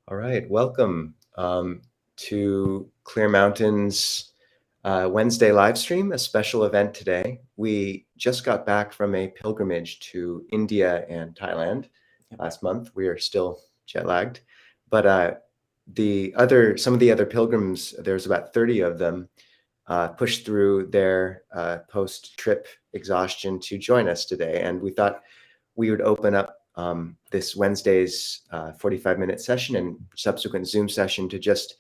All right, welcome to Clear Mountain's Wednesday live stream, a special event today. We just got back from a pilgrimage to India and Thailand last month. We are still jet lagged, but some of the other pilgrims, there's about 30 of them, pushed through their post-trip exhaustion to join us today, and we thought we would open up this Wednesday's 45-minute session and subsequent Zoom session to just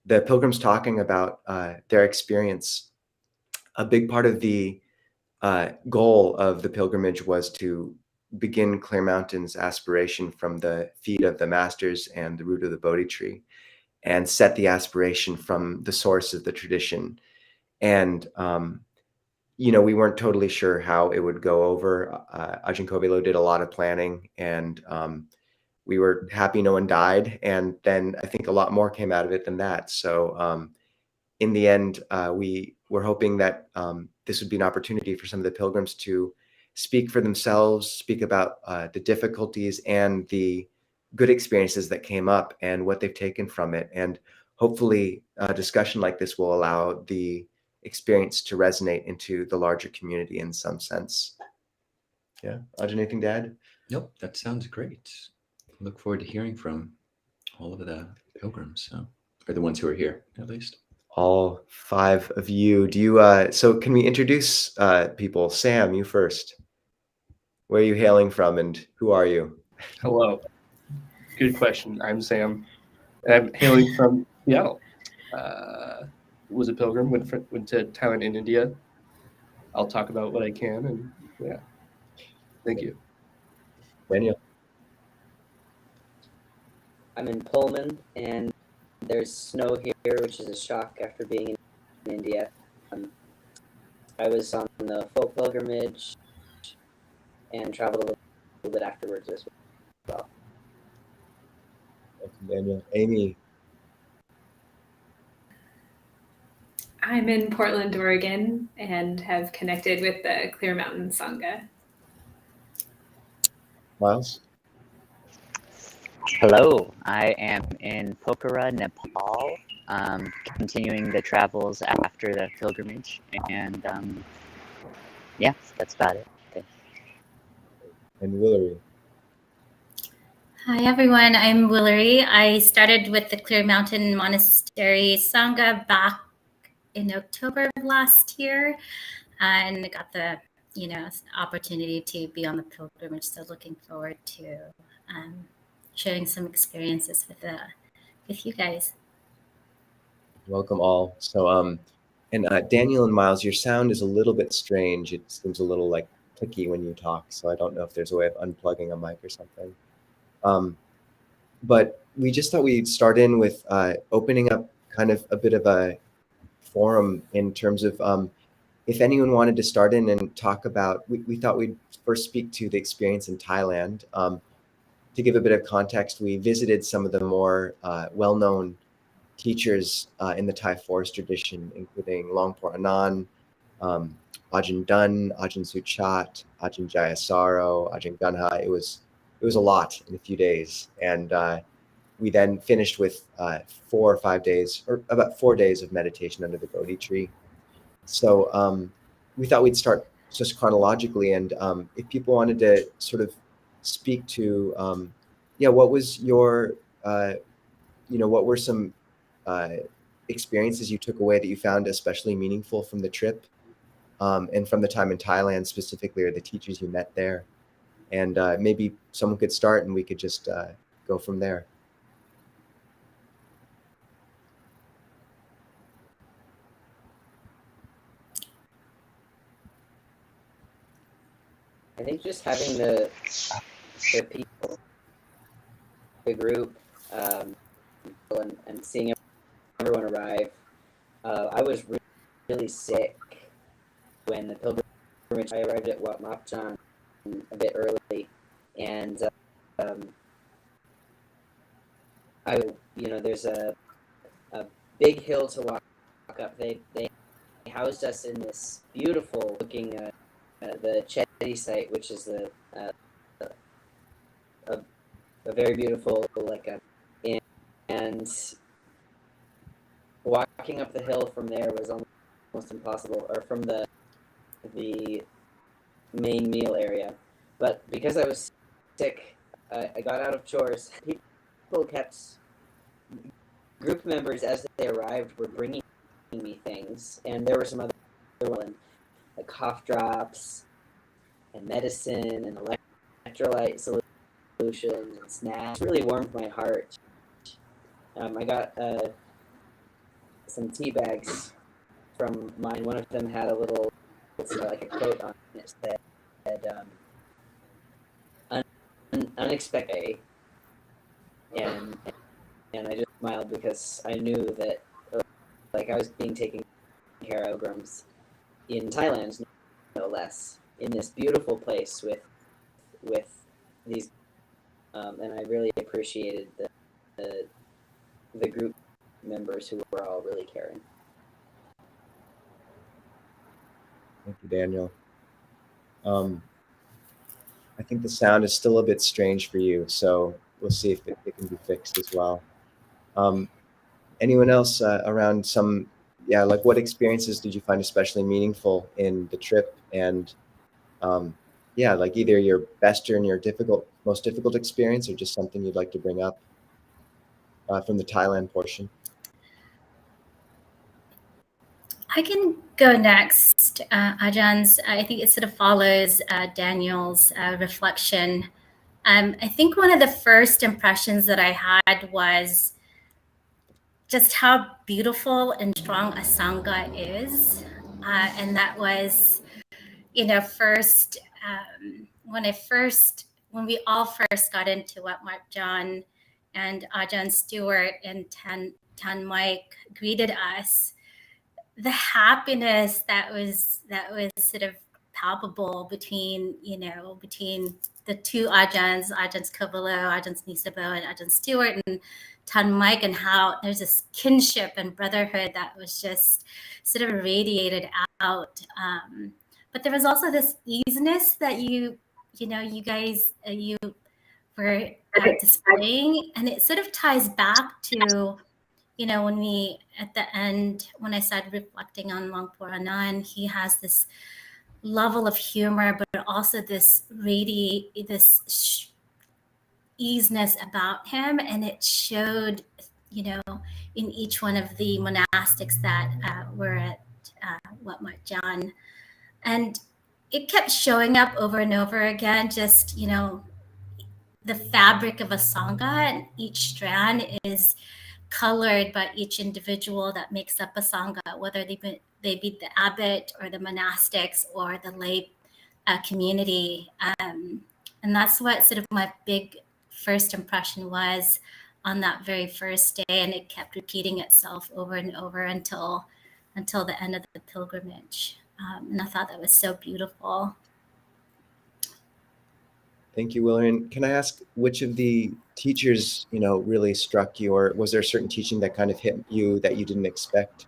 the pilgrims talking about their experience. A big part of the goal of the pilgrimage was to begin Clear Mountain's aspiration from the feet of the masters and the root of the Bodhi tree, and set the aspiration from the source of the tradition. And we weren't totally sure how it would go over. Ajahn Kovilo did a lot of planning, and we were happy no one died. And then I think a lot more came out of it than that. So in the end, we were hoping that this would be an opportunity for some of the pilgrims to speak for themselves, speak about the difficulties and the good experiences that came up and what they've taken from it. And hopefully a discussion like this will allow the experience to resonate into the larger community in some sense. Yeah, Ajahn, anything to add? Nope, that sounds great. Look forward to hearing from all of the pilgrims, or the ones who are here, at least. All 5 of you. Do you? So can we introduce people? Sam, you first. Where are you hailing from, and who are you? Hello. Good question. I'm Sam, and I'm hailing from Seattle. Was a pilgrim, went to Thailand and India. I'll talk about what I can, and yeah. Thank you. Daniel. I'm in Pullman, and there's snow here, which is a shock after being in India. I was on the full pilgrimage and traveled a little bit afterwards as well. Welcome, Daniel. Amy. I'm in Portland, Oregon, and have connected with the Clear Mountain Sangha. Miles. Hello, I am in Pokhara, Nepal, continuing the travels after the pilgrimage, and yeah, that's about it. Thanks. And Willery. Hi everyone, I'm Willery. I started with the Clear Mountain Monastery Sangha back in October of last year, and got the opportunity to be on the pilgrimage. So looking forward to sharing some experiences with you guys. Welcome all. So and Daniel and Miles, your sound is a little bit strange. It seems a little like clicky when you talk. So I don't know if there's a way of unplugging a mic or something. But we just thought we'd start in with opening up kind of a bit of a forum in terms of if anyone wanted to start in and talk about, we thought we'd first speak to the experience in Thailand. To give a bit of context, we visited some of the more well-known teachers in the Thai forest tradition, including Longpo Anan, Ajahn Dun, Ajahn Suchat, Ajahn Jayasaro, Ajahn Ganha. It was a lot in a few days, and we then finished with 4 or 5 days, or about 4 days of meditation under the Bodhi tree. So we thought we'd start just chronologically, and if people wanted to sort of speak to, what was your, what were some experiences you took away that you found especially meaningful from the trip, and from the time in Thailand specifically, or the teachers you met there, and maybe someone could start and we could just go from there. I think just having the people, the group, and seeing everyone arrive. I was really sick when the pilgrimage. I arrived at Wat Mapchan a bit early, and there's a big hill to walk up. They housed us in this beautiful looking the Chetty site, which is a very beautiful inn and walking up the hill from there was almost impossible, or from the main meal area. But because I was sick, I got out of chores. People kept, group members as they arrived were bringing me things, and there were some other ones, like cough drops and medicine and electrolyte solutions and snacks. It really warmed my heart. I got some tea bags from mine. One of them had a little, like a quote on it that said, unexpected, and I just smiled because I knew that, like, I was being taken care of pilgrims in Thailand, no less, in this beautiful place with these, and I really appreciated the group members who were all really caring. Thank you, Daniel. I think the sound is still a bit strange for you, so we'll see if it can be fixed as well. Anyone else around some, like what experiences did you find especially meaningful in the trip? And like either your best or your most difficult experience, or just something you'd like to bring up from the Thailand portion. I can go next. Ajahns, I think it sort of follows Daniel's reflection. I think one of the first impressions that I had was just how beautiful and strong a Sangha is. And that was, first, when we all first got into what Mark John and Ajahn Stewart and Tan Mike greeted us, the happiness that was sort of palpable between the two Ajahns Kovilo, Ajahn Nisabho, and Ajahn Stewart, and Tan Mike, and how there's this kinship and brotherhood that was just sort of radiated out. But there was also this easiness that you guys were displaying, and it sort of ties back to, when we, at the end, when I started reflecting on Longpo Anan, he has this level of humor, but also this easiness about him. And it showed, in each one of the monastics that were at Wat Mat Jan. And it kept showing up over and over again, just, the fabric of a Sangha, and each strand is colored by each individual that makes up a Sangha, whether they be the abbot or the monastics or the lay community. And that's what sort of my big first impression was on that very first day. And it kept repeating itself over and over until the end of the pilgrimage. And I thought that was so beautiful. Thank you, Willer. And can I ask which of the teachers, really struck you, or was there a certain teaching that kind of hit you that you didn't expect?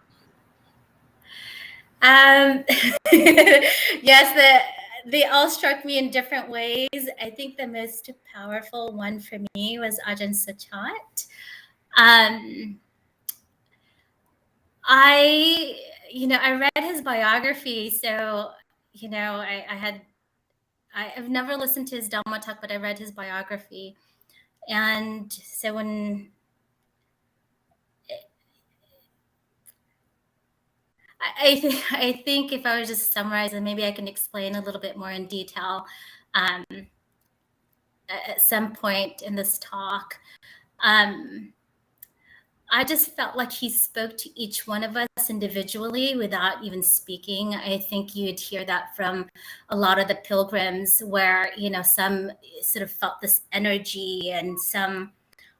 Yes, they all struck me in different ways. I think the most powerful one for me was Ajahn Sachat. I read his biography, so I've never listened to his Dhamma talk, but I read his biography. And so I think if I was just summarizing, maybe I can explain a little bit more in detail at some point in this talk. I just felt like he spoke to each one of us individually without even speaking. I think you'd hear that from a lot of the pilgrims, where, some sort of felt this energy, and some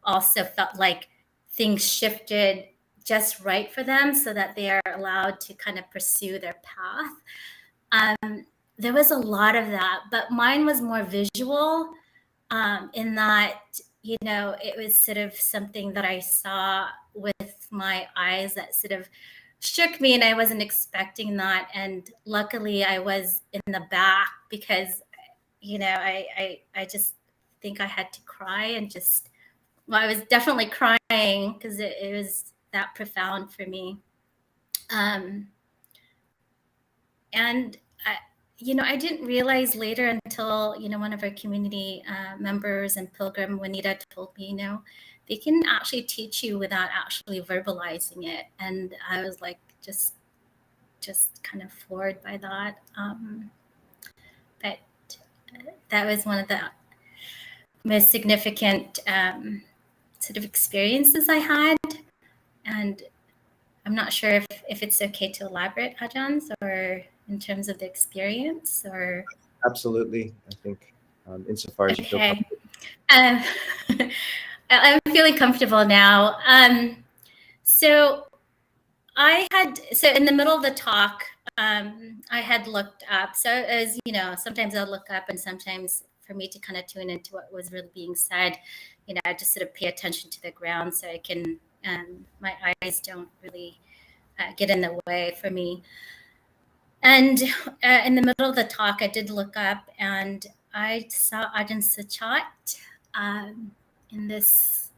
also felt like things shifted just right for them so that they are allowed to kind of pursue their path. There was a lot of that, but mine was more visual, in that, it was sort of something that I saw with my eyes that sort of shook me, and I wasn't expecting that. And luckily I was in the back because, I just think I had to cry and just I was definitely crying because it was that profound for me. And I didn't realize later until, one of our community members and Pilgrim, Juanita, told me, they can actually teach you without actually verbalizing it. And I was like, just kind of floored by that. But that was one of the most significant sort of experiences I had. And I'm not sure if it's okay to elaborate, Ajahn, or in terms of the experience, or Absolutely. I think insofar as you feel okay. comfortable. I'm feeling comfortable now. So in the middle of the talk, I had looked up. So as sometimes I'll look up, and sometimes for me to kind of tune into what was really being said, I just sort of pay attention to the ground so I can, my eyes don't really get in the way for me. And in the middle of the talk, I did look up and I saw Ajahn Suchat in this.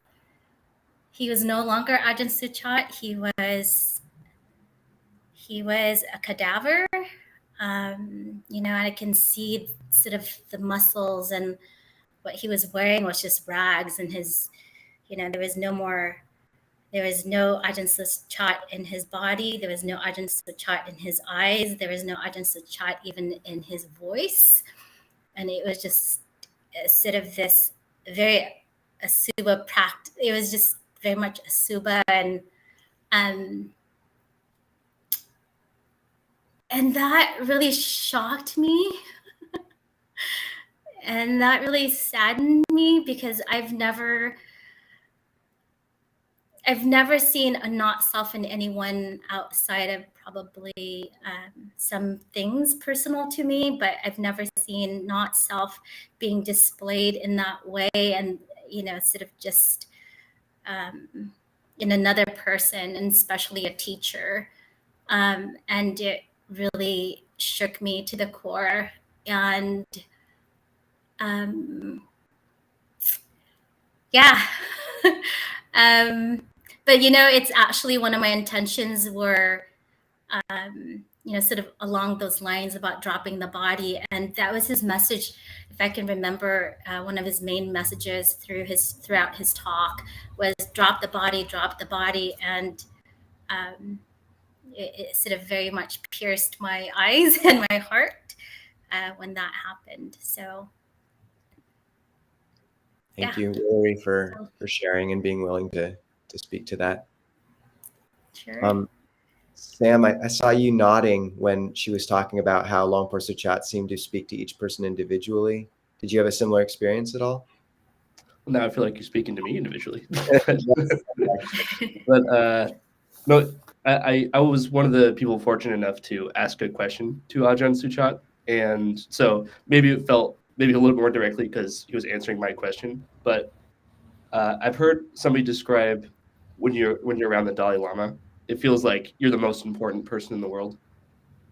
He was no longer Ajahn Suchat. He was a cadaver. And I can see sort of the muscles, and what he was wearing was just rags, and his, there was no Ajahn Suchat in his body. There was no Ajahn Suchat in his eyes. There was no Ajahn Suchat even in his voice. And it was just sort of this very Asuba practice. It was just very much Asuba, and that really shocked me. And that really saddened me, because I've never seen a not self in anyone outside of probably some things personal to me, but I've never seen not self being displayed in that way, and sort of just in another person, and especially a teacher. And it really shook me to the core. And yeah. But it's actually one of my intentions were sort of along those lines about dropping the body. And that was his message, if I can remember. One of his main messages throughout his talk was drop the body. And it sort of very much pierced my eyes and my heart when that happened. So Thank you, Hillary, for sharing and being willing to speak to that. Sure. Sam, I saw you nodding when she was talking about how Longpo Suchat seemed to speak to each person individually. Did you have a similar experience at all? Well, now I feel like you're speaking to me individually. But no, I was one of the people fortunate enough to ask a question to Ajahn Suchat, and so maybe it felt a little more directly because he was answering my question. But I've heard somebody describe when you're around the Dalai Lama, it feels like you're the most important person in the world.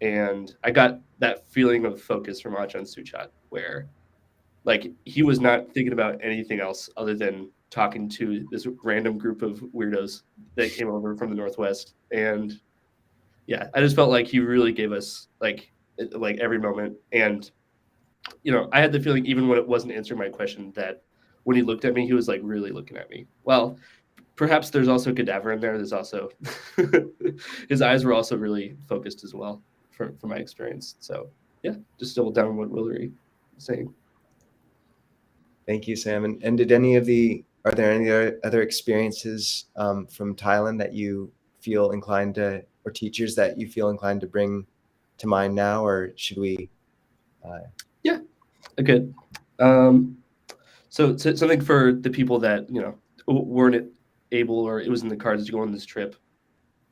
And I got that feeling of focus from Ajahn Suchat, where like he was not thinking about anything else other than talking to this random group of weirdos that came over from the Northwest. And yeah, I just felt like he really gave us like every moment. And I had the feeling, even when it wasn't answering my question, that when he looked at me, he was like really looking at me. Well, perhaps there's also cadaver in there. There's also his eyes were also really focused as well, from my experience. So yeah, just double down on what Willery was saying. Thank you, Sam. And are there any other experiences from Thailand that you feel inclined to, or teachers that you feel inclined to bring to mind now, or should we? Yeah, good. So something for the people that weren't able, or it was in the cards to go on this trip.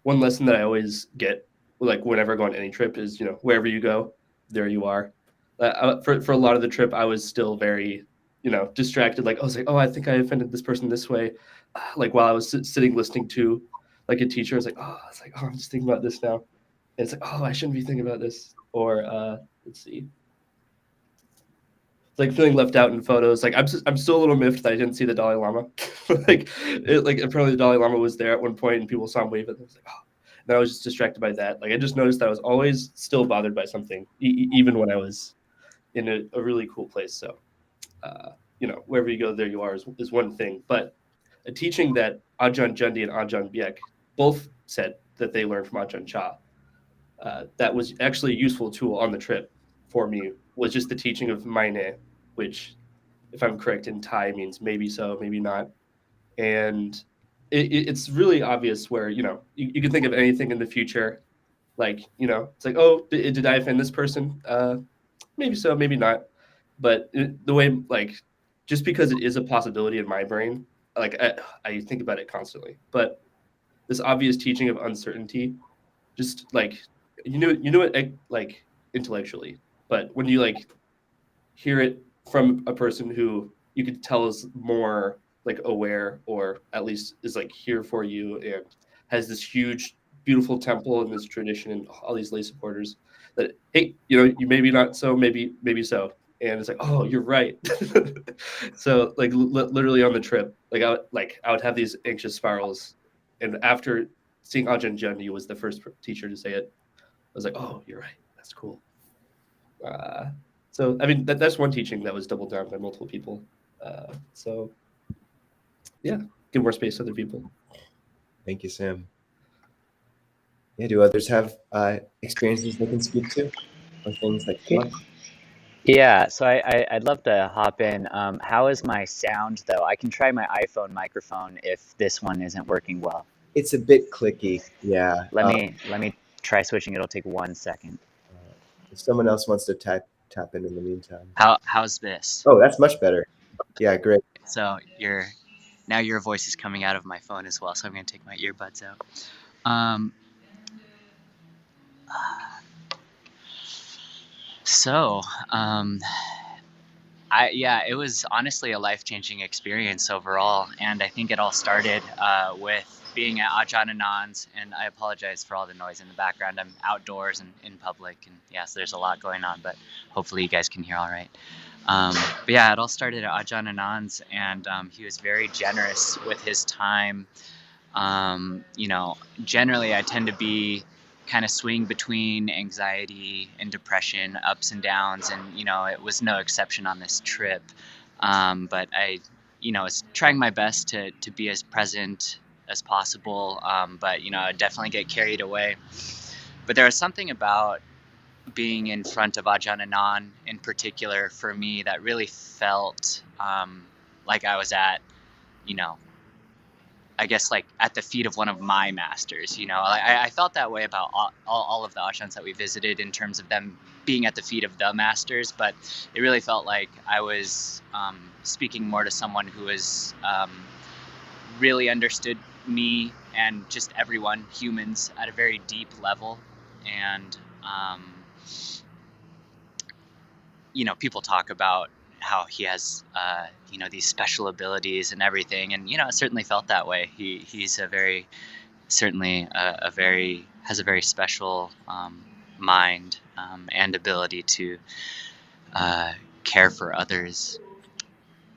One lesson that I always get, like whenever I go on any trip, is wherever you go, there you are. For a lot of the trip, I was still very distracted. Like I was like, oh, I think I offended this person this way. Like while I was sitting listening to like a teacher, I was like, oh, I'm just thinking about this now. And it's like, oh, I shouldn't be thinking about this. Or let's see. like feeling left out in photos. Like I'm still a little miffed that I didn't see the Dalai Lama. Like apparently the Dalai Lama was there at one point and people saw him wave at them. I was like, oh. And I was just distracted by that. Like I just noticed that I was always still bothered by something, even when I was in a really cool place. So, wherever you go, there you are is one thing. But a teaching that Ajahn Jundi and Ajahn Biek both said that they learned from Ajahn Chah, that was actually a useful tool on the trip for me, was just the teaching of Maine, which, if I'm correct in Thai, means maybe so, maybe not. And it's really obvious where, you can think of anything in the future. Like, it's like, oh, did I offend this person? Maybe so, maybe not. But the way, like, just because it is a possibility in my brain, like I think about it constantly. But this obvious teaching of uncertainty, just like you know it like intellectually, but when you like hear it from a person who you could tell is more like aware, or at least is like here for you, and has this huge beautiful temple and this tradition and all these lay supporters, that hey, you maybe not so, maybe so, and it's like, oh, you're right. So like literally on the trip, like I would have these anxious spirals, and after seeing Ajahn Jundi was the first teacher to say it, I was like, oh, you're right, that's cool. So I mean that's one teaching that was doubled down by multiple people. So yeah, give more space to other people. Thank you, Sam. Yeah, do others have experiences they can speak to, or things that come up? Yeah, so I'd love to hop in. How is my sound though? I can try my iPhone microphone if this one isn't working well. It's a bit clicky. Yeah. Let me try switching. It'll take 1 second. If someone else wants to tap in the meantime. How's this? Oh, that's much better. Yeah, great. So now your voice is coming out of my phone as well. So I'm gonna take my earbuds out. It was honestly a life-changing experience overall, and I think it all started with being at Ajahn Anand's, and I apologize for all the noise in the background. I'm outdoors and in public, and so there's a lot going on, but hopefully you guys can hear all right. But yeah, it all started at Ajahn Anand's, and he was very generous with his time. Generally I tend to be kind of swing between anxiety and depression, ups and downs, and it was no exception on this trip. But I was trying my best to be as present as possible, but I definitely get carried away. But there was something about being in front of Ajahn Anand in particular for me that really felt like I was at I guess like at the feet of one of my masters. I felt that way about all of the ashrams that we visited in terms of them being at the feet of the masters, but it really felt like I was speaking more to someone who was really understood me and just everyone, humans, at a very deep level. And people talk about how he has these special abilities and everything, and it certainly felt that way. He's has a very special mind and ability to care for others.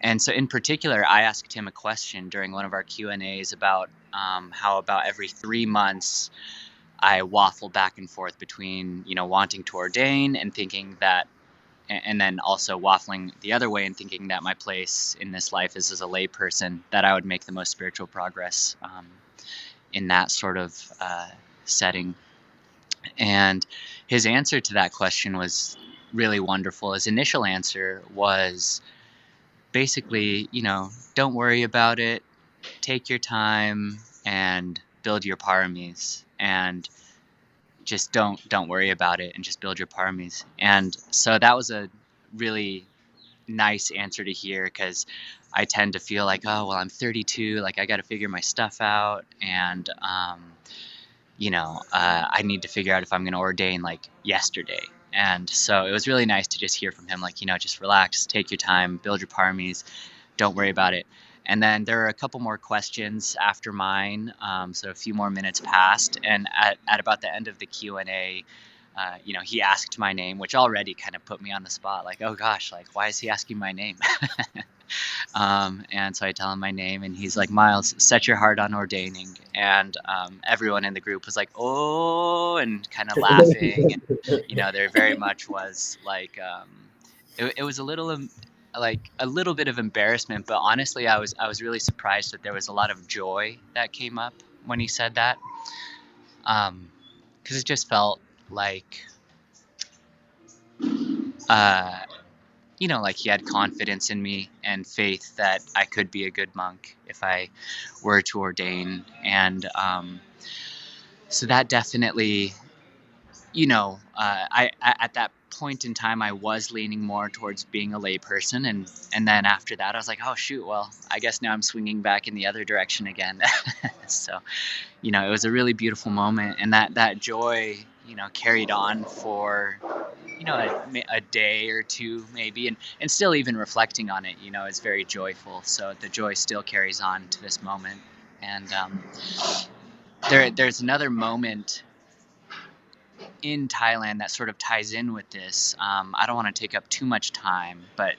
And so in particular, I asked him a question during one of our Q&As about how about every 3 months I waffle back and forth between wanting to ordain and thinking that, and then also waffling the other way and thinking that my place in this life is as a lay person, that I would make the most spiritual progress in that sort of setting. And his answer to that question was really wonderful. His initial answer was basically, don't worry about it, take your time and build your paramis, and just don't worry about it and just build your paramis. And so that was a really nice answer to hear, because I tend to feel like, oh, well, I'm 32, like I got to figure my stuff out, and I need to figure out if I'm going to ordain like yesterday. And so it was really nice to just hear from him, like, just relax, take your time, build your paramis, don't worry about it. And then there were a couple more questions after mine, so a few more minutes passed, and at about the end of the Q&A, he asked my name, which already kind of put me on the spot. Like, oh gosh, like why is he asking my name? And so I tell him my name, and he's like, Miles, set your heart on ordaining. And everyone in the group was like, oh, and kind of laughing. And, there very much was like, it was a little bit of embarrassment, but honestly, I was really surprised that there was a lot of joy that came up when he said that, because it just felt like, like he had confidence in me and faith that I could be a good monk if I were to ordain. And so that definitely, I at that point in time, I was leaning more towards being a lay person. And then after that, I was like, oh, shoot, well, I guess now I'm swinging back in the other direction again. So, it was a really beautiful moment. And that joy, carried on for a day or two maybe, and still even reflecting on it, is very joyful. So the joy still carries on to this moment. And there's another moment in Thailand that sort of ties in with this. I don't want to take up too much time, but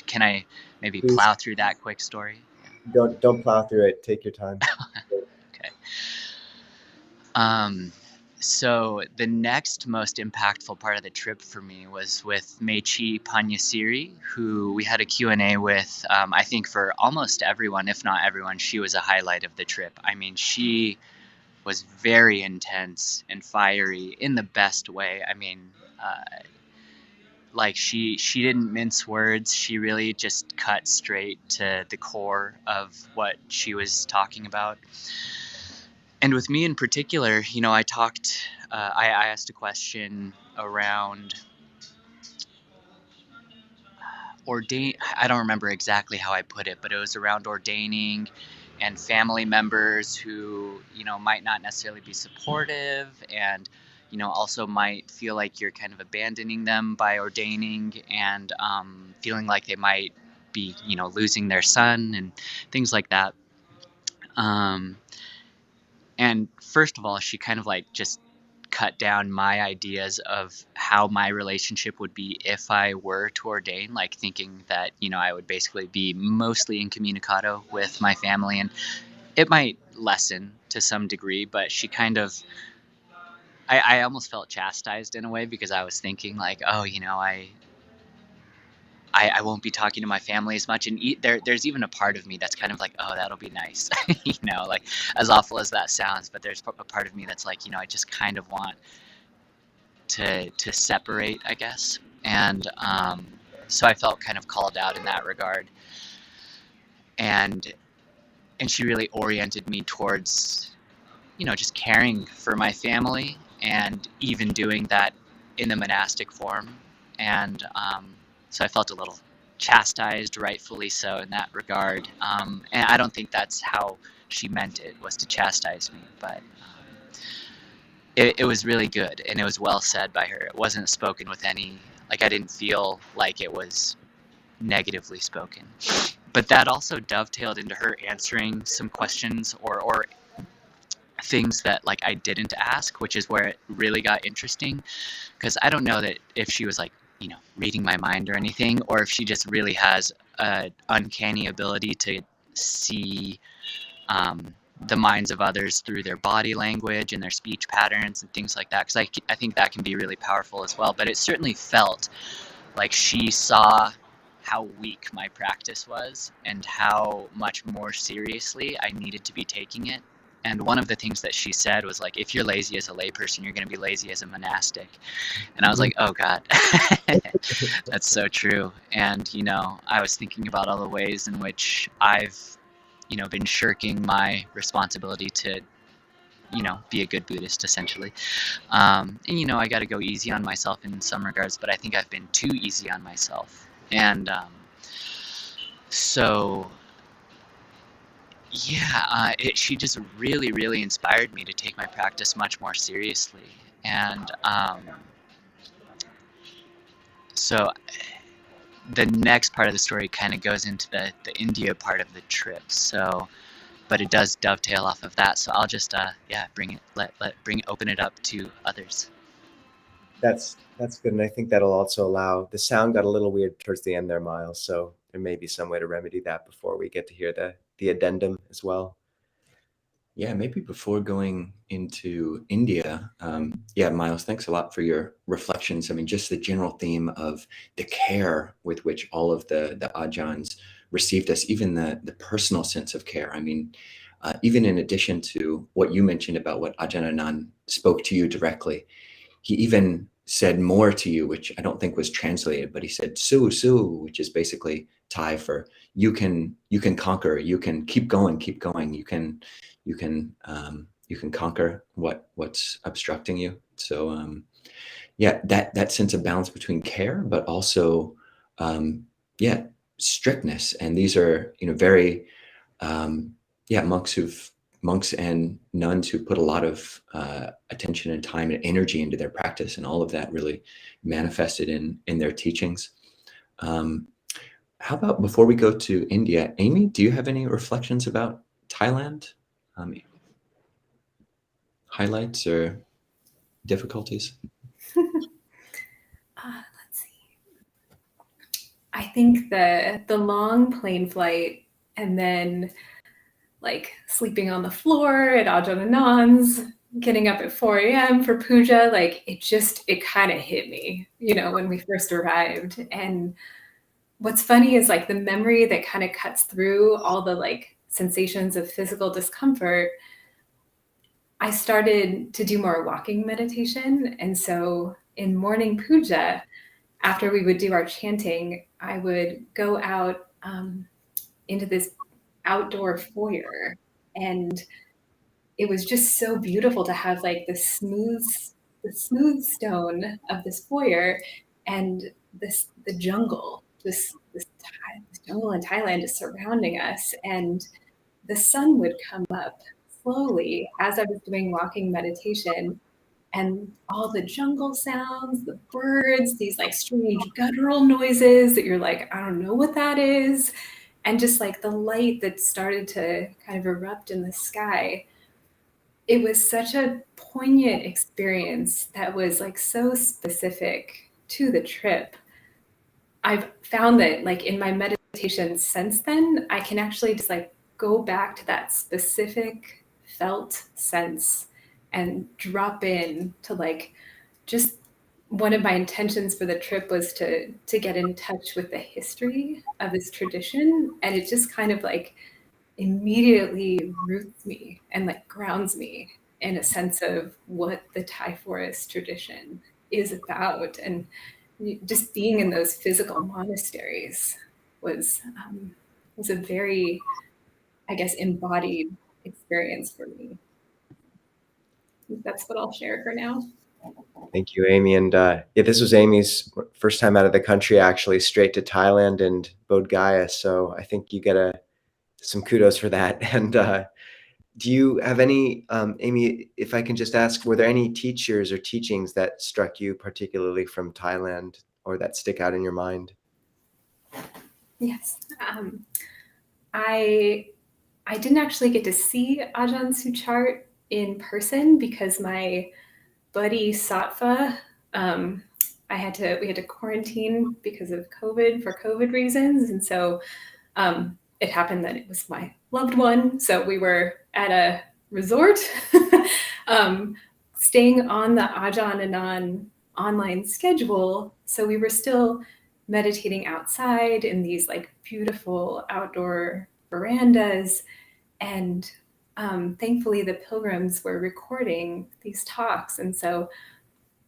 can I maybe Please. Plow through that quick story? Don't plow through it. Take your time. Okay. So the next most impactful part of the trip for me was with Mechi Panyasiri, who we had a Q&A with. I think for almost everyone, if not everyone, she was a highlight of the trip. I mean, she was very intense and fiery in the best way. I mean, she didn't mince words. She really just cut straight to the core of what she was talking about. And with me in particular, I talked, I asked a question around I don't remember exactly how I put it, but it was around ordaining and family members who, might not necessarily be supportive, and, also might feel like you're kind of abandoning them by ordaining, and feeling like they might be, losing their son and things like that. And first of all, she kind of just cut down my ideas of how my relationship would be if I were to ordain, thinking that, I would basically be mostly incommunicado with my family, and it might lessen to some degree, but she kind of, I almost felt chastised in a way, because I was thinking I won't be talking to my family as much, and there's even a part of me that's kind of like, oh, that'll be nice, as awful as that sounds, but there's a part of me that's like, I just kind of want to separate, I guess, and so I felt kind of called out in that regard, and she really oriented me towards, just caring for my family, and even doing that in the monastic form, and so I felt a little chastised, rightfully so, in that regard. And I don't think that's how she meant it, was to chastise me. But it was really good, and it was well said by her. It wasn't spoken with any, I didn't feel like it was negatively spoken. But that also dovetailed into her answering some questions or things that I didn't ask, which is where it really got interesting. Because I don't know that if she was reading my mind or anything, or if she just really has an uncanny ability to see the minds of others through their body language and their speech patterns and things like that, because I think that can be really powerful as well. But it certainly felt like she saw how weak my practice was and how much more seriously I needed to be taking it. And one of the things that she said was if you're lazy as a layperson, you're going to be lazy as a monastic. And I was like, oh God, that's so true. And, I was thinking about all the ways in which I've, been shirking my responsibility to, be a good Buddhist, essentially. And, I got to go easy on myself in some regards, but I think I've been too easy on myself. And so... yeah, she just really, really inspired me to take my practice much more seriously. And so the next part of the story kind of goes into the India part of the trip. So, but it does dovetail off of that. So I'll just open it up to others. That's good, and I think that'll also allow the sound got a little weird towards the end there, Miles. So there may be some way to remedy that before we get to hear the addendum as well. Yeah, maybe before going into India, yeah, Miles, thanks a lot for your reflections. I mean, just the general theme of the care with which all of the Ajahns received us, even the personal sense of care. I mean, even in addition to what you mentioned about what Ajahn Anan spoke to you directly, he even said more to you, which I don't think was translated, but he said "su su," which is basically Thai for you can conquer, you can keep going, you can conquer what's obstructing you. So yeah, that sense of balance between care, but also yeah, strictness. And these are very yeah, monks and nuns who put a lot of attention and time and energy into their practice, and all of that really manifested in their teachings. How about before we go to India, Amy, do you have any reflections about Thailand? Highlights or difficulties? Let's see. I think the long plane flight and then like sleeping on the floor at Ajahn Anand's, getting up at 4 a.m. for puja, like it kind of hit me, when we first arrived. And what's funny is like the memory that kind of cuts through all the like sensations of physical discomfort. I started to do more walking meditation. And so in morning puja, after we would do our chanting, I would go out into this outdoor foyer, and it was just so beautiful to have like the smooth stone of this foyer and the jungle, this jungle in Thailand is surrounding us, and the sun would come up slowly as I was doing walking meditation, and all the jungle sounds, the birds, these like strange guttural noises that you're like, I don't know what that is. And just like the light that started to kind of erupt in the sky. It was such a poignant experience that was like so specific to the trip. I've found that like in my meditations since then, I can actually just like go back to that specific felt sense and drop in to like just one of my intentions for the trip was to get in touch with the history of this tradition. And it just kind of like immediately roots me and like grounds me in a sense of what the Thai forest tradition is about. And just being in those physical monasteries was a very, I guess, embodied experience for me. That's what I'll share for now. Thank you, Amy. And yeah, this was Amy's first time out of the country, actually, straight to Thailand and Bodh Gaya. So I think you get some kudos for that. And do you have any, Amy, if I can just ask, were there any teachers or teachings that struck you particularly from Thailand or that stick out in your mind? Yes. I didn't actually get to see Ajahn Suchart in person because my buddy Sattva, we had to quarantine because of COVID for COVID reasons. And so it happened that it was my loved one. So we were at a resort staying on the Ajahn Anan online schedule. So we were still meditating outside in these like beautiful outdoor verandas. And thankfully the Pilgrims were recording these talks. And so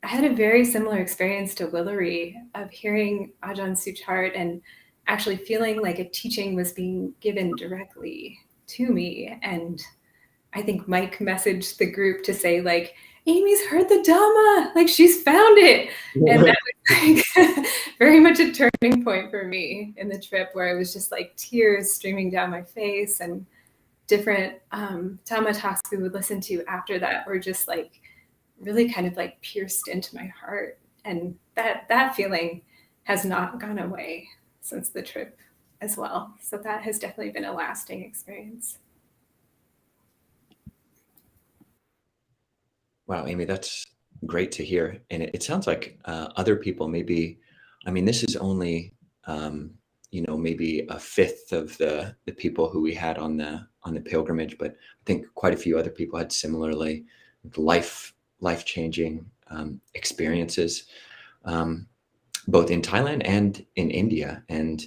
I had a very similar experience to Willery of hearing Ajahn Suchart and actually feeling like a teaching was being given directly to me. And I think Mike messaged the group to say like, Amy's heard the Dhamma, like she's found it. And that was like very much a turning point for me in the trip where I was just like tears streaming down my face, and different Dhamma talks we would listen to after that were just like really kind of like pierced into my heart. And that feeling has not gone away since the trip as well. So that has definitely been a lasting experience. Wow, Amy, that's great to hear. And it sounds like other people maybe, I mean, this is only, maybe a fifth of the people who we had on the pilgrimage, but I think quite a few other people had similarly life-changing experiences, both in Thailand and in India. And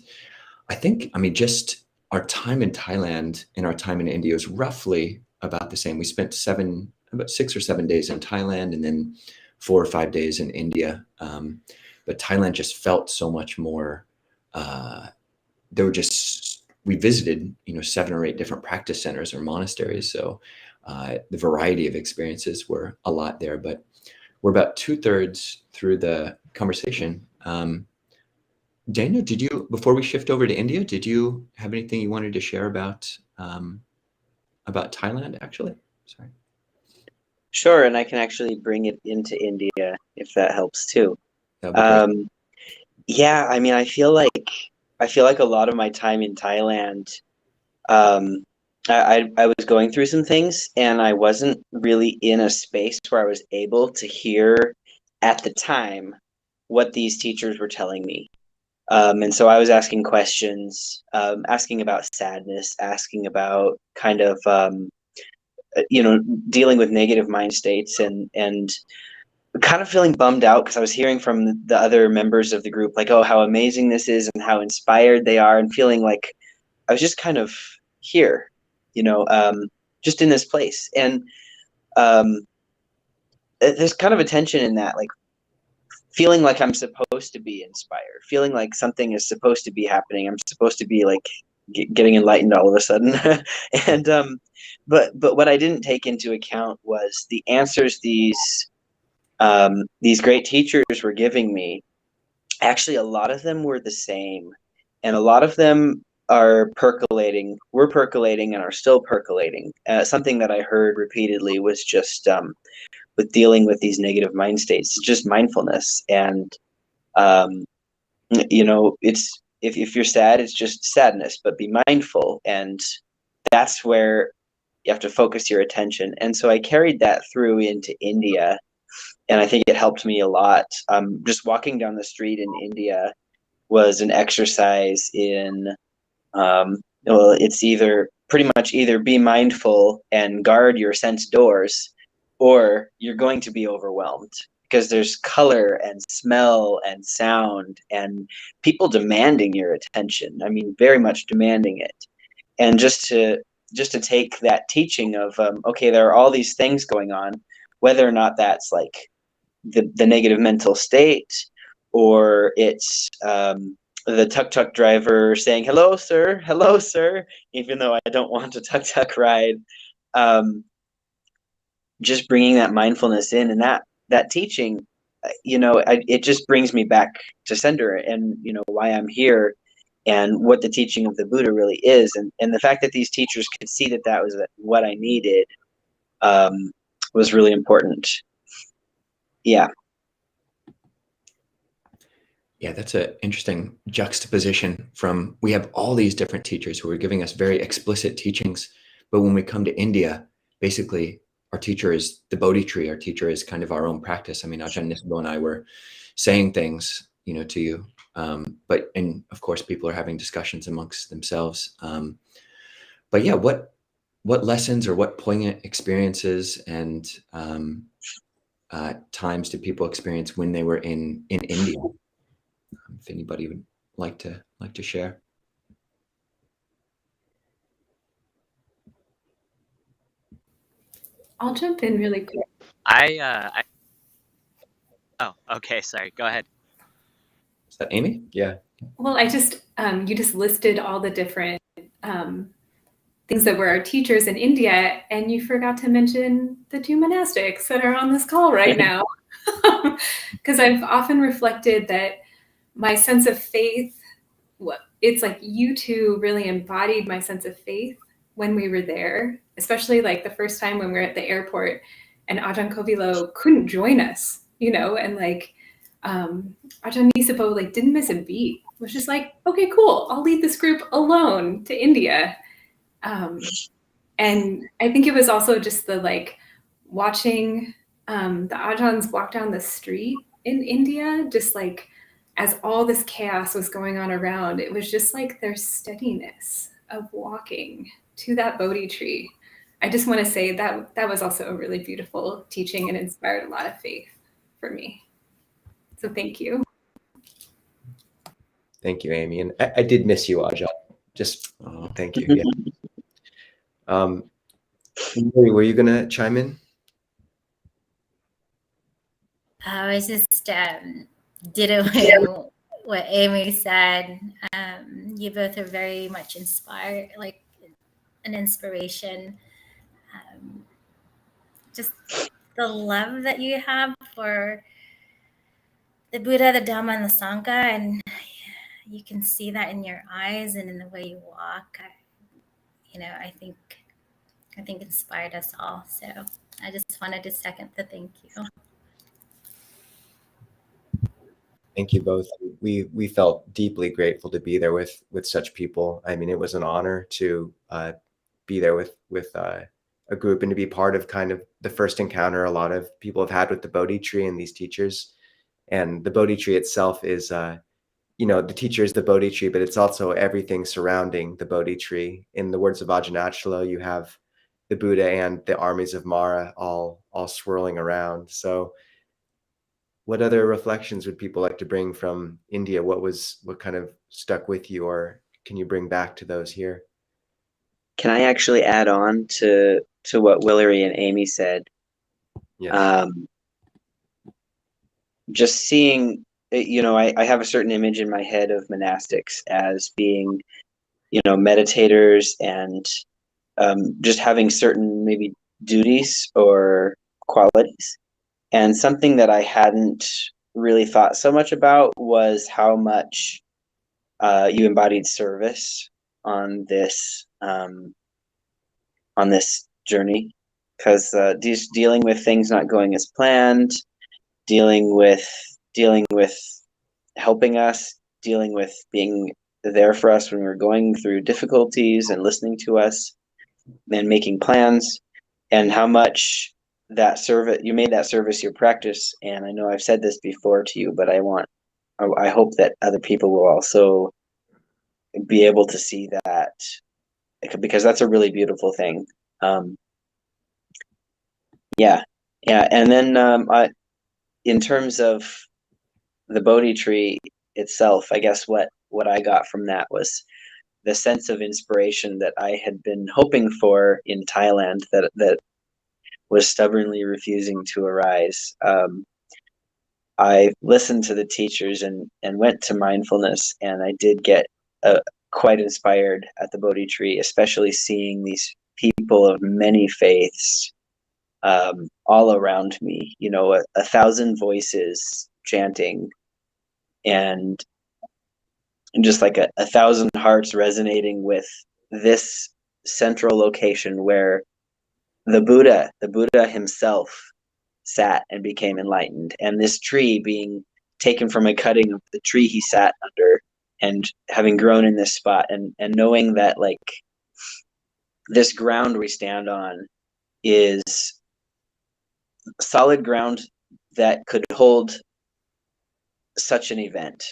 I think, I mean, just our time in Thailand and our time in India is roughly about the same. We spent about 6 or 7 days in Thailand and then 4 or 5 days in India. But Thailand just felt so much more, we visited, 7 or 8 different practice centers or monasteries. So the variety of experiences were a lot there, but we're about 2/3 through the conversation. Daniel, before we shift over to India, did you have anything you wanted to share about Thailand, actually? Sorry. Sure, and I can actually bring it into India if that helps too. That'd be great. Yeah, I mean, I feel like a lot of my time in Thailand, I was going through some things, and I wasn't really in a space where I was able to hear at the time what these teachers were telling me. And so I was asking questions, asking about sadness, asking about kind of, dealing with negative mind states, and kind of feeling bummed out because I was hearing from the other members of the group, like, oh, how amazing this is and how inspired they are, and feeling like I was just kind of here, just in this place. And there's kind of a tension in that, like, feeling like I'm supposed to be inspired, feeling like something is supposed to be happening. I'm supposed to be like getting enlightened all of a sudden. And but what I didn't take into account was the answers these great teachers were giving me. Actually, a lot of them were the same, and a lot of them were percolating and are still percolating. Something that I heard repeatedly was just with dealing with these negative mind states, just mindfulness. And it's if you're sad, it's just sadness, but be mindful, and that's where you have to focus your attention. And so I carried that through into India, and I think it helped me a lot. Just walking down the street in India was an exercise in it's pretty much either be mindful and guard your sense doors, or you're going to be overwhelmed, because there's color and smell and sound and people demanding your attention. I mean, very much demanding it. And just to take that teaching of, okay, there are all these things going on, whether or not that's like the negative mental state, or it's the tuk-tuk driver saying, hello, sir, even though I don't want a tuk-tuk ride. Just bringing that mindfulness in, and that teaching, it just brings me back to center, and why I'm here, and what the teaching of the Buddha really is, and the fact that these teachers could see that was what I needed, was really important. Yeah. Yeah, that's an interesting juxtaposition from, we have all these different teachers who are giving us very explicit teachings, but when we come to India, basically our teacher is the Bodhi tree. Our teacher is kind of our own practice. I mean, Ajahn Nisabho and I were saying things, to you, and of course people are having discussions amongst themselves. But yeah, what lessons or what poignant experiences and times did people experience when they were in India? If anybody would like to share. I'll jump in really quick. Oh, okay. Sorry. Go ahead. Is that Amy? Yeah. Well, I just, you just listed all the different things that were our teachers in India, and you forgot to mention the 2 monastics that are on this call right now. Because I've often reflected that my sense of faith, it's like you two really embodied my sense of faith when we were there, especially like the first time when we were at the airport and Ajahn Kovilo couldn't join us, and like Ajahn Nisabho like didn't miss a beat. It was just like, okay, cool, I'll lead this group alone to India. And I think it was also just the like watching the Ajahns walk down the street in India, just like as all this chaos was going on around, it was just like their steadiness of walking to that Bodhi tree. I just want to say that that was also a really beautiful teaching and inspired a lot of faith for me. So thank you. Thank you, Amy. And I did miss you, Ajahn. Just thank you. Yeah. Were you going to chime in? I was just dittoing what Amy said. You both are very much inspired, like an inspiration. Just the love that you have for the Buddha, the Dhamma, and the Sangha, and you can see that in your eyes and in the way you walk. I think inspired us all. So I just wanted to second the thank you. Thank you both. We felt deeply grateful to be there with such people. I mean, it was an honor to be there with a group and to be part of kind of the first encounter a lot of people have had with the Bodhi tree and these teachers. And the Bodhi tree itself is, the teacher is the Bodhi tree, but it's also everything surrounding the Bodhi tree. In the words of Ajahn, you have the Buddha and the armies of Mara all swirling around. So what other reflections would people like to bring from India? What kind of stuck with you, or can you bring back to those here? Can I actually add on to what Willery and Amy said? Yes. Just seeing, I have a certain image in my head of monastics as being, meditators and just having certain maybe duties or qualities. And something that I hadn't really thought so much about was how much you embodied service on this journey, because dealing with things not going as planned, dealing with helping us, dealing with being there for us when we're going through difficulties and listening to us and making plans, and how much that service, you made that service your practice. And I know I've said this before to you, but I hope that other people will also be able to see that, because that's a really beautiful thing. And then in terms of the Bodhi tree itself, I guess what I got from that was the sense of inspiration that I had been hoping for in Thailand that was stubbornly refusing to arise. I listened to the teachers and went to mindfulness, and I did get quite inspired at the Bodhi tree, especially seeing these people of many faiths all around me, 1,000 voices chanting, and just like a 1,000 hearts resonating with this central location where the Buddha himself sat and became enlightened, and this tree being taken from a cutting of the tree he sat under and having grown in this spot, and knowing that like this ground we stand on is solid ground that could hold such an event,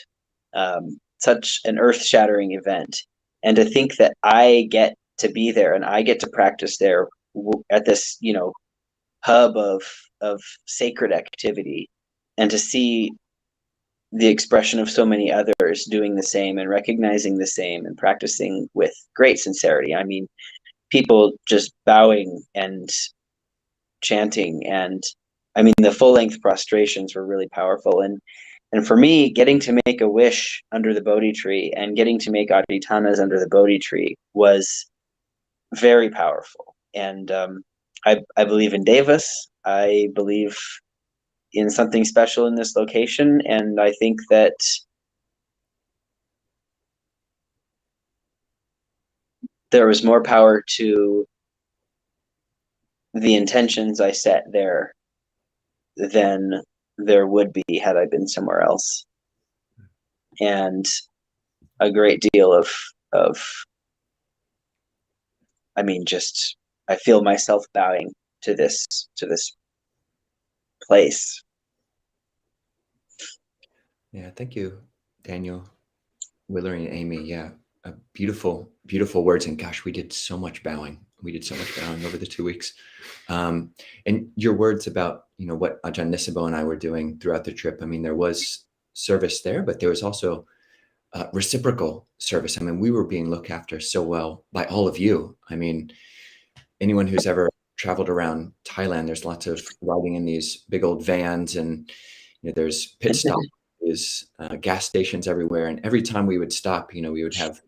such an earth-shattering event, and to think that I get to be there and I get to practice there at this, hub of sacred activity, and to see the expression of so many others doing the same and recognizing the same and practicing with great sincerity. I mean, people just bowing and chanting, and I mean, the full-length prostrations were really powerful. And for me, getting to make a wish under the Bodhi tree and getting to make adhitanas under the Bodhi tree was very powerful. And I believe in Devas. I believe in something special in this location, and I think that there was more power to the intentions I set there than there would be had I been somewhere else. And a great deal of I mean, just I feel myself bowing to this place. Yeah, thank you, Daniel, Willery, and Amy. Yeah, beautiful, beautiful words. And gosh, we did so much bowing. We did so much bowing over the 2 weeks. And your words about, what Ajahn Nisabho and I were doing throughout the trip. I mean, there was service there, but there was also reciprocal service. I mean, we were being looked after so well by all of you. I mean, anyone who's ever traveled around Thailand, there's lots of riding in these big old vans, and there's pit stops, there's gas stations everywhere. And every time we would stop, we would have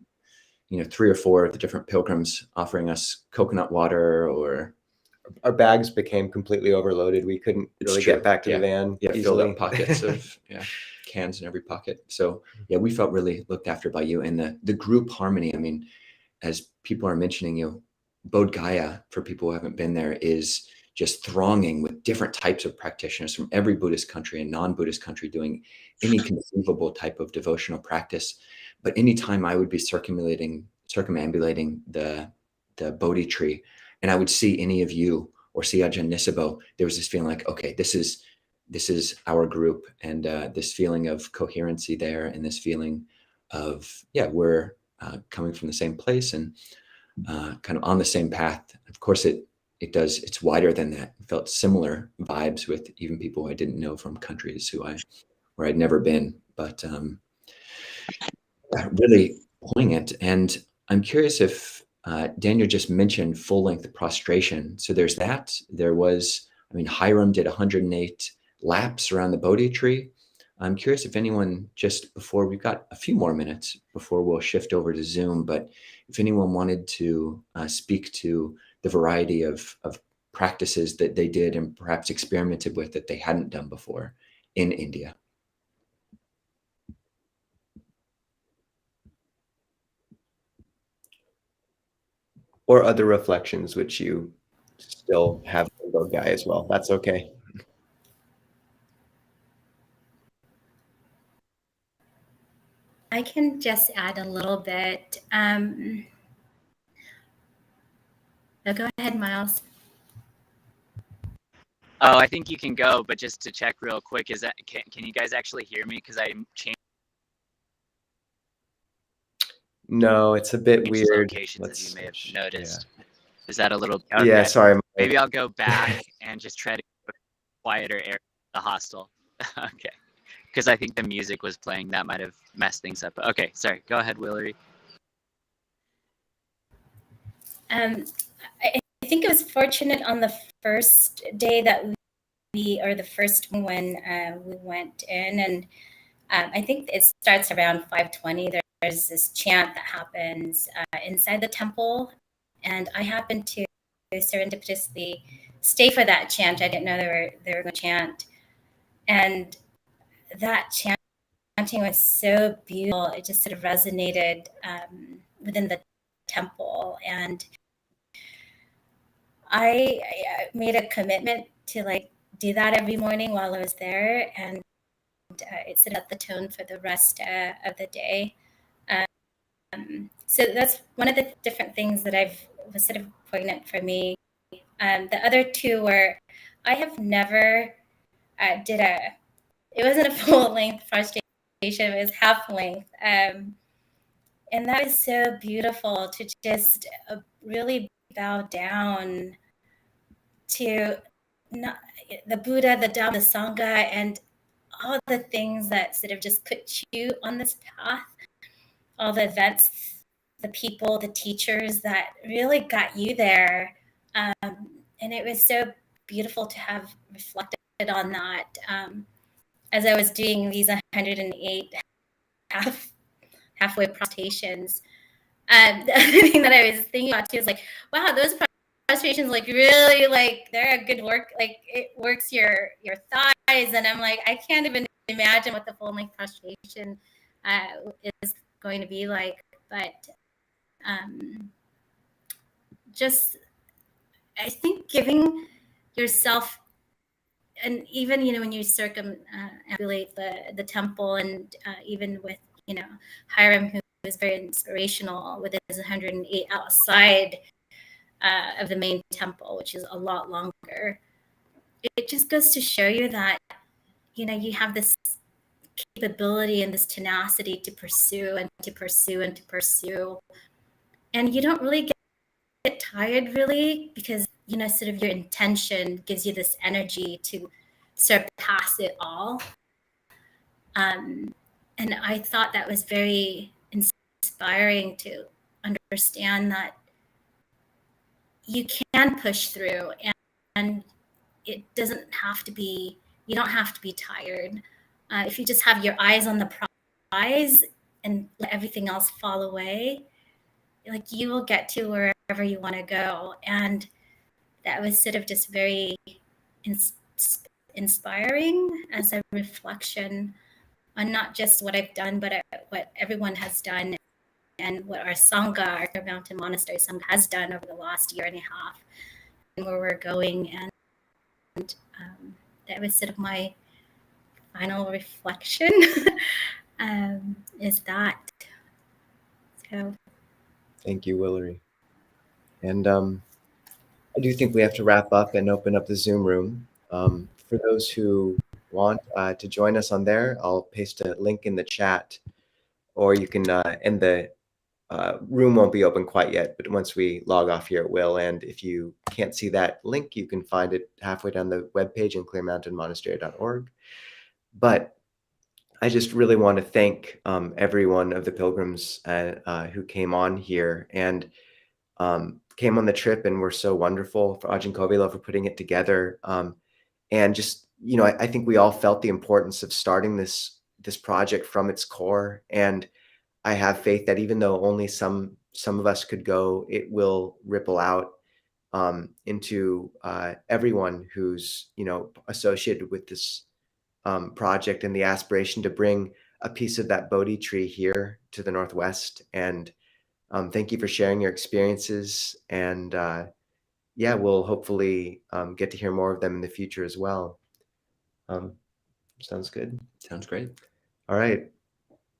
3 or 4 of the different pilgrims offering us coconut water, or our bags became completely overloaded. We couldn't really get back to the van filled easily. up pockets of cans in every pocket. So yeah, we felt really looked after by you. And the group harmony, I mean, as people are mentioning, Bodh Gaya, for people who haven't been there, is just thronging with different types of practitioners from every Buddhist country and non-Buddhist country doing any conceivable type of devotional practice. But anytime I would be circumambulating the Bodhi tree, and I would see any of you or see Ajahn Nisabho, there was this feeling like, okay, this is our group, and this feeling of coherency there, and this feeling of, we're coming from the same place and kind of on the same path. Of course, it's wider than that. I felt similar vibes with even people I didn't know from countries where I'd never been, but really poignant. And I'm curious if Daniel just mentioned full length prostration. So there's that. There was, Hiram did 108 laps around the Bodhi tree. I'm curious if anyone, just before, we've got a few more minutes before we'll shift over to Zoom, but if anyone wanted to speak to the variety of practices that they did and perhaps experimented with that they hadn't done before in India. Or other reflections which you still have from Bodh Gaya as well. That's okay. I can just add a little bit. Go ahead, Miles. Oh, I think you can go, but just to check real quick, can you guys actually hear me? Because I changed No, it's a bit weird. locations, as you may have noticed. Yeah. Is that a little? Okay. Yeah, sorry. Maybe I'll go back and just try to go quieter area of the hostel. Okay. Because I think the music was playing. That might have messed things up. Okay, sorry. Go ahead, Willery. I think it was fortunate on the first day that the first when we went in, and I think it starts around 5:20. There's this chant that happens inside the temple, and I happened to serendipitously stay for that chant. I didn't know they were going to chant, and that chanting was so beautiful. It just sort of resonated within the temple, and I made a commitment to do that every morning while I was there, and it set up the tone for the rest of the day. So that's one of the different things that was sort of poignant for me. The other two were, I have never it wasn't a full length prostration, it was half length. And that was so beautiful to just really bow down to the Buddha, the Dhamma, the Sangha, and all the things that sort of just put you on this path, all the events, the people, the teachers that really got you there. And it was so beautiful to have reflected on that as I was doing these 108 halfway prostrations. The other thing that I was thinking about too is wow, those prostrations really they're a good work. It works your thighs, and I'm I can't even imagine what the full length prostration is going to be like. But just I think giving yourself, and even when you circumambulate the temple, and even with Hiram, who was very inspirational with his 108 outside of the main temple, which is a lot longer. it just goes to show you that, you know, you have this capability and this tenacity to pursue and to pursue and to pursue. And you don't really get tired, really, because, you know, sort of your intention gives you this energy to surpass it all. And I thought that was very inspiring to understand that you can push through, and it doesn't have to be, you don't have to be tired. If you just have your eyes on the prize and let everything else fall away, like, you will get to wherever you want to go. And that was sort of just very inspiring as a reflection on not just what I've done, but what everyone has done, and what our Sangha, our Mountain Monastery Sangha, has done over the last year and a half, and where we're going. And that was sort of my final reflection. Is that. So. Thank you, Willery. And I do think we have to wrap up and open up the Zoom room. For those who want to join us on there, I'll paste a link in the chat, or you can, and the room won't be open quite yet, but once we log off here, it will. And if you can't see that link, you can find it halfway down the webpage in clearmountainmonastery.org. But I just really want to thank every one of the pilgrims who came on here and came on the trip and were so wonderful, for Ajahn Kovilo for putting it together. And just, you know, I think we all felt the importance of starting this project from its core. And I have faith that even though only some of us could go, it will ripple out into everyone who's, you know, associated with this project, and the aspiration to bring a piece of that Bodhi tree here to the Northwest. And thank you for sharing your experiences. And yeah, we'll hopefully get to hear more of them in the future as well. Sounds good. Sounds great. All right.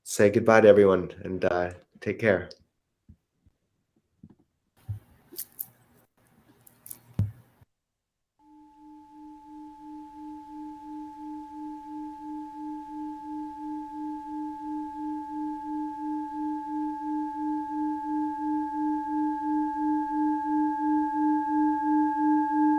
Say goodbye to everyone, and take care.